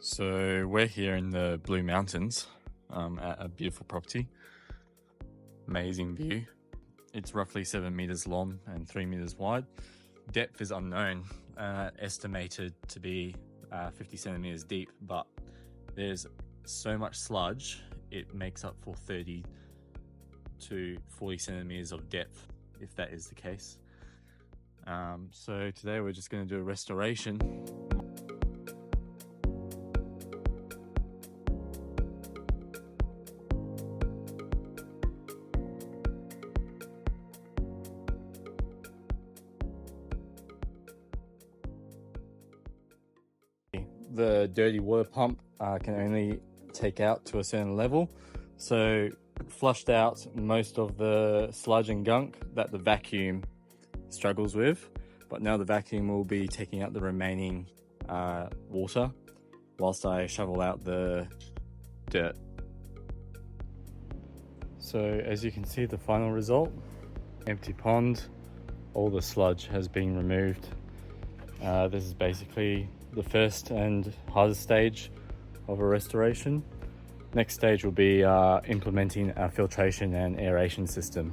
So we're here in the Blue Mountains at a beautiful property. Amazing view. It's roughly 7 meters long and 3 meters wide. Depth is unknown, estimated to be 50 centimeters deep, but there's so much sludge, it makes up for 30 to 40 centimeters of depth, if that is the case. So today we're just going to do a restoration. The dirty water pump can only take out to a certain level, so flushed out most of the sludge and gunk that the vacuum struggles with, but now the vacuum will be taking out the remaining water whilst I shovel out the dirt. So as you can see, the final result, empty pond, all the sludge has been removed. This is basically the first and hardest stage of a restoration. Next stage will be implementing a filtration and aeration system.